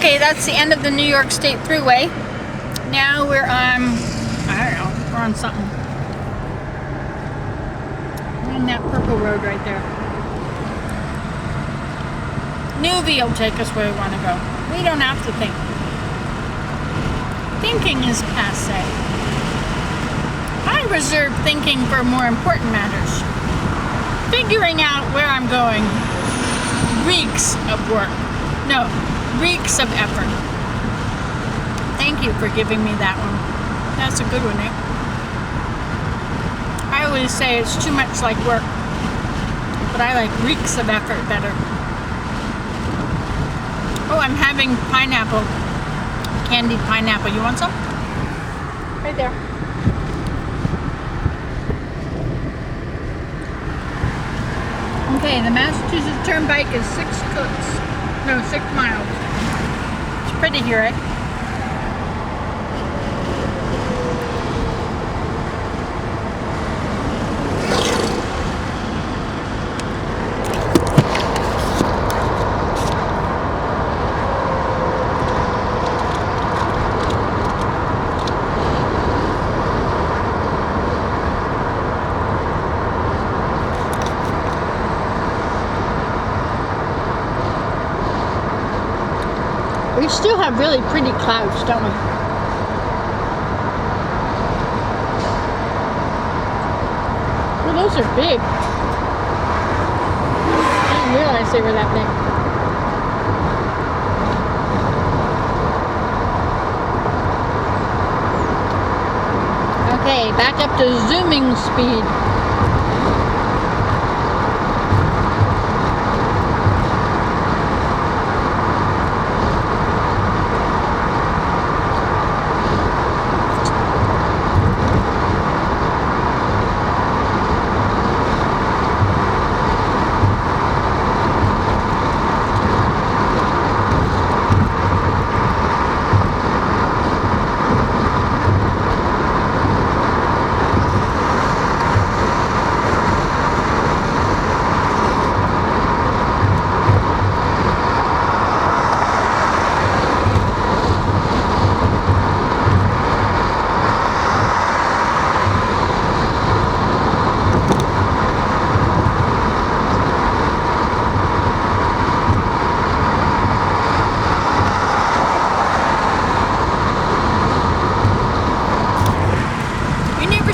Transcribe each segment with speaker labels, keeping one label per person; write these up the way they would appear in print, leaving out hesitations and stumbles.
Speaker 1: Okay, that's the end of the New York State Thruway. Now we're on, I don't know, we're on something. We're on that purple road right there. Newbie will take us where we want to go. We don't have to think. Thinking is passe. I reserve thinking for more important matters. Figuring out where I'm going reeks of work. No, reeks of effort. Thank you for giving me that one. That's a good one, eh? I always say it's too much like work, but I like reeks of effort better. Oh, I'm having pineapple. Candied pineapple. You want some? Right there. Okay, the Massachusetts Turnpike is 6 miles. It's pretty here, eh? We still have really pretty clouds, don't we? Well, those are big. I didn't realize they were that big. Okay, back up to zooming speed.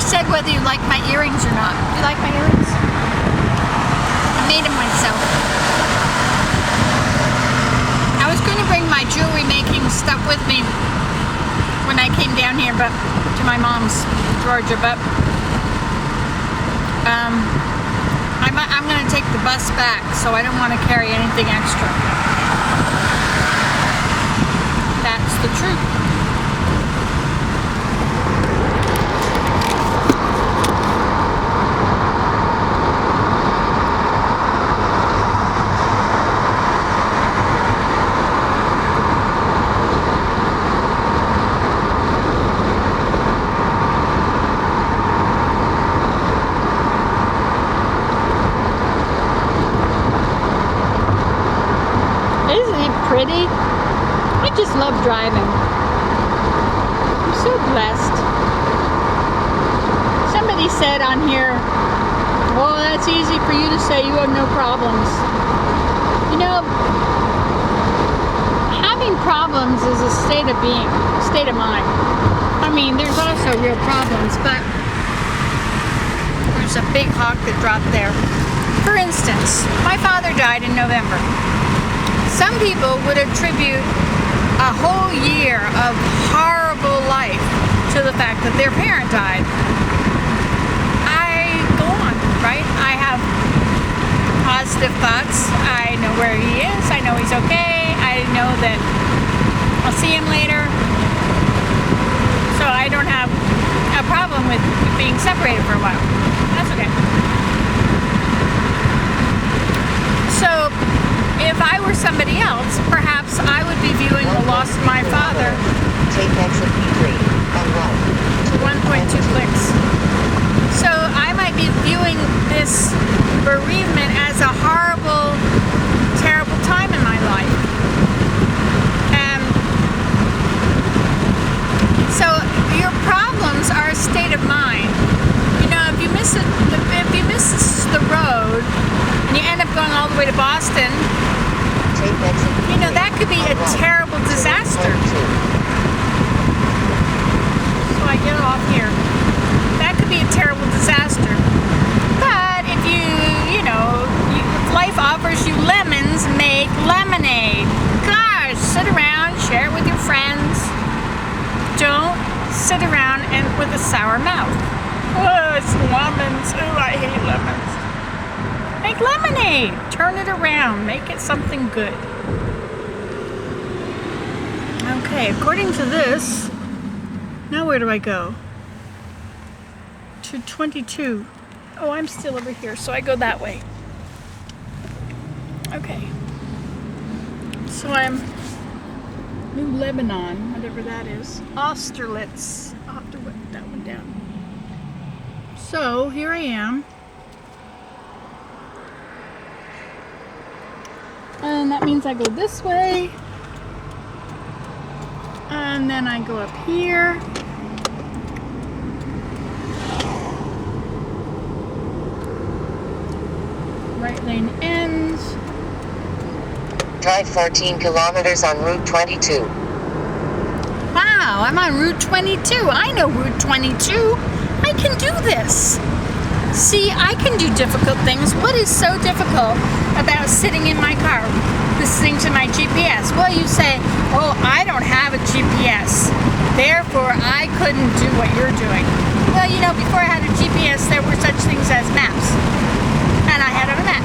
Speaker 1: Said whether you like my earrings or not. Do you like my earrings? I made them myself. I was going to bring my jewelry making stuff with me when I came down here, but to my mom's, Georgia, but I'm going to take the bus back, so I don't want to carry anything extra. That's the truth. Pretty. I just love driving. I'm so blessed. Somebody said on here, well, that's easy for you to say, you have no problems. You know, having problems is a state of being, state of mind. I mean, there's also real problems, but there's a big hawk that dropped there. For instance, my father died in November. Some people would attribute a whole year of horrible life to the fact that their parent died. I go on, right? I have positive thoughts. I know where he is. I know he's okay. I know that I'll see him later. So I don't have a problem with being separated for a while. That's okay. So if I were somebody else, perhaps I would be viewing the loss of my father.
Speaker 2: Take exit P3 and
Speaker 1: 1.2 clicks. So I might be viewing this bereavement as a horrible, terrible time in my life. And sit around and with a sour mouth. Oh, it's lemons. Oh, I hate lemons. Make lemonade. Turn it around. Make it something good. Okay, according to this, now where do I go? To 22. Oh, I'm still over here, so I go that way. Okay. So I'm New Lebanon, whatever that is. Austerlitz. I'll have to put that one down. So here I am. And that means I go this way. And then I go up here. Right lane ends.
Speaker 2: Drive 14 kilometers on Route 22.
Speaker 1: Wow, I'm on Route 22. I know Route 22. I can do this. See, I can do difficult things. What is so difficult about sitting in my car listening to my GPS? Well, you say, oh, I don't have a GPS. Therefore, I couldn't do what you're doing. Well, you know, before I had a GPS, there were such things as maps. And I had a map.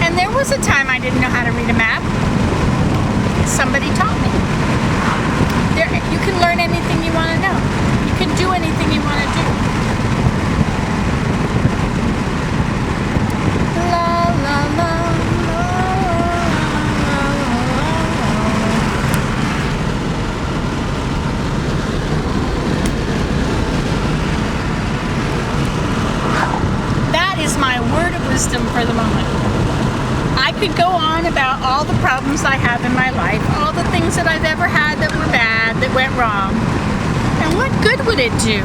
Speaker 1: And there was a time I didn't know how to read a map. Somebody taught me. You can learn anything you want to know. You can do anything you want to do. La la la la That is my word of wisdom for the moment. I could go on about all the problems I have in my life, all the things that I've ever had that were bad, that went wrong. And what good would it do?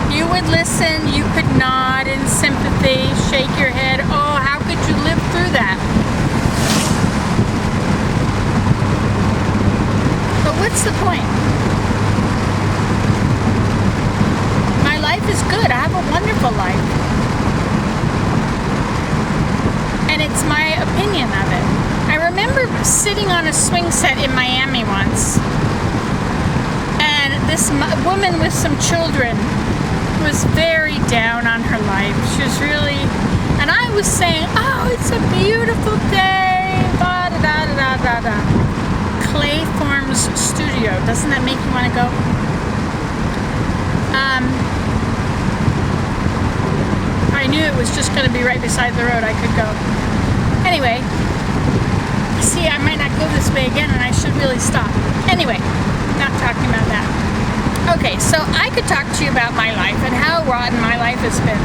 Speaker 1: You would listen, you could nod in sympathy, shake your head. Oh, how could you live through that? But what's the point? My life is good. I have a wonderful life. And it's my opinion of it. I remember sitting on a swing set in Miami once, and this woman with some children was very down on her life. She was really, and I was saying, oh, it's a beautiful day, da da da da da da. Clay Forms Studio. Doesn't that make you want to go? I knew it was just going to be right beside the road. I could go. Anyway, see, I might not go this way again, and I should really stop. Anyway, not talking about that. Okay, so I could talk to you about my life and how rotten my life has been.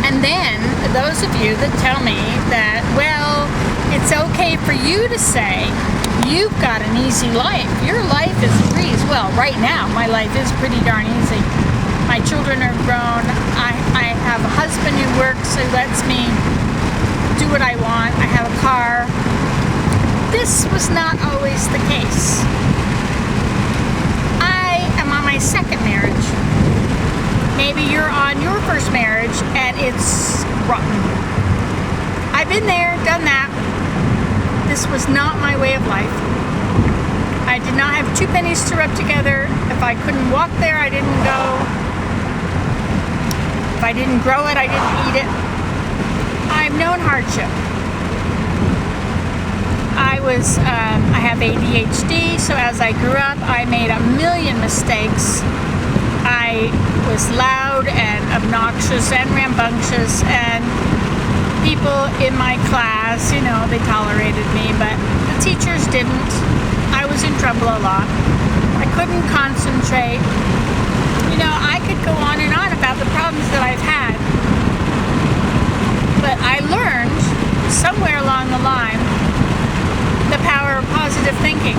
Speaker 1: And then, those of you that tell me that, well, it's okay for you to say, you've got an easy life. Your life is a breeze. Well, right now, my life is pretty darn easy. My children are grown. I have a husband who works, who lets me do what I want. I have a car. This was not always the case. I am on my second marriage. Maybe you're on your first marriage and it's rotten. I've been there, done that. This was not my way of life. I did not have two pennies to rub together. If I couldn't walk there, I didn't go. If I didn't grow it, I didn't eat it. I've known hardship. I have ADHD, so as I grew up, I made a million mistakes. I was loud and obnoxious and rambunctious, and people in my class, you know, they tolerated me, but the teachers didn't. I was in trouble a lot. I couldn't concentrate. You know, I could go on and on about the problems that I've had. But I learned somewhere along the line the power of positive thinking.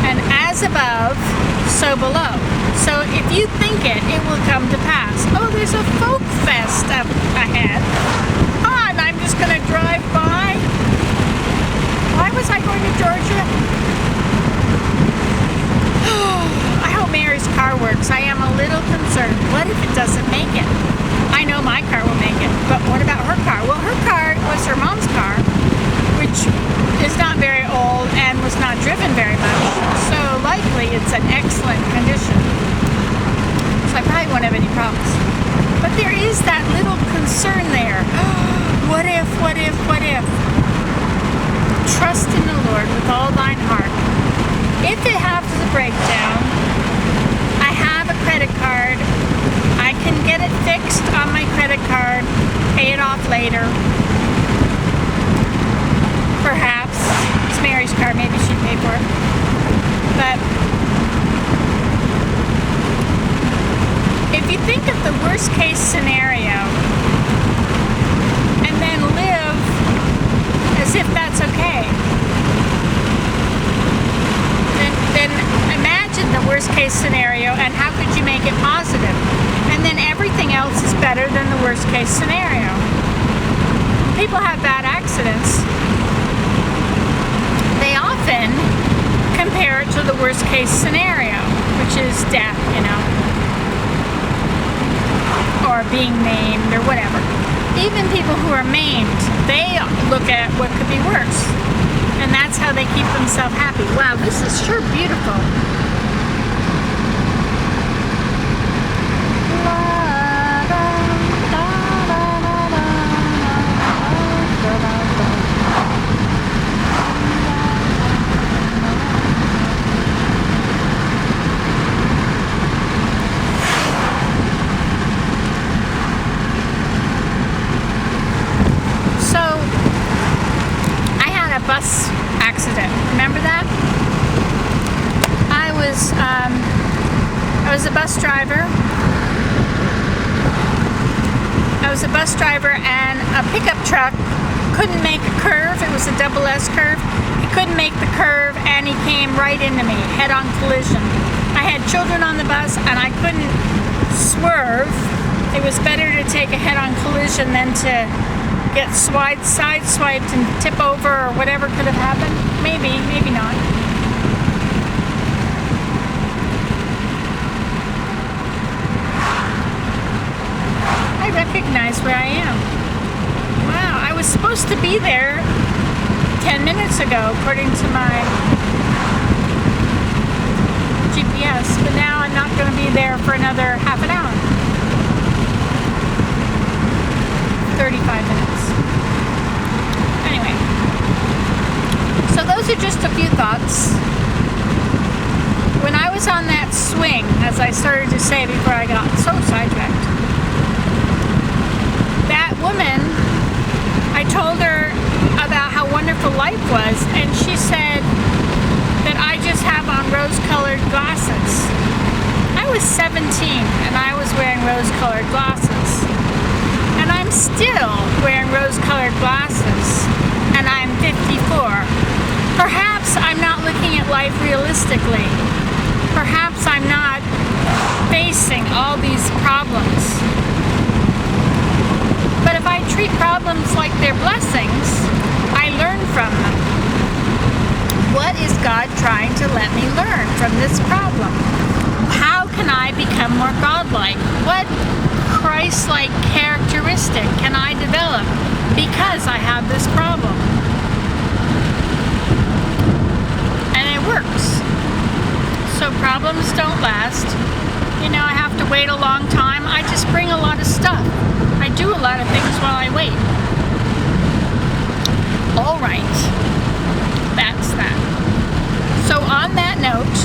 Speaker 1: And as above, so below. So if you think it, it will come to pass. Oh, there's a folk fest up ahead. Ah, and I'm just going to drive by. Why was I going to Georgia? I hope Mary's car works. I am a little concerned. What if it doesn't make it? I know my car will make it, but what about her car? Well, her car was her mom's car, which is not very old and was not driven very much. So likely it's an excellent condition. So I probably won't have any problems. But there is that little concern there. What if, what if, what if? Trust in the Lord with all thine heart. If it has a breakdown, I have a credit card. I can get it fixed on my credit card, pay it off later. Perhaps. It's Mary's card, maybe she'd pay for it. But if you think of the worst case scenario and then live as if that's okay, then imagine the worst case scenario and how could you make it positive? And then everything else is better than the worst case scenario. People have bad accidents. They often compare it to the worst case scenario, which is death, or being maimed or whatever. Even people who are maimed, they look at what could be worse. And that's how they keep themselves happy. Wow, this is sure beautiful. Bus accident. Remember that? I was a bus driver. And a pickup truck couldn't make a curve. It was a double S curve. He couldn't make the curve and he came right into me, head-on collision. I had children on the bus and I couldn't swerve. It was better to take a head-on collision than to get sideswiped and tip over or whatever could have happened. Maybe not. I recognize where I am. Wow, I was supposed to be there 10 minutes ago, according to my GPS, but now I'm not going to be there for another half an hour. 35 minutes. Anyway, so those are just a few thoughts. When I was on that swing, as I started to say before I got so sidetracked, that woman, I told her about how wonderful life was, and she said that I just have on rose-colored glasses. I was 17 and I was wearing rose-colored glasses. And I'm still wearing rose-colored glasses, and I'm 54. Perhaps I'm not looking at life realistically. Perhaps I'm not facing all these problems. But if I treat problems like they're blessings, I learn from them. What is God trying to let me learn from this problem? How can I become more godlike? What Christ-like characteristic can I develop because I have this problem? And it works. So problems don't last. I have to wait a long time. I just bring a lot of stuff. I do a lot of things while I wait. All right. That's that. So on that note,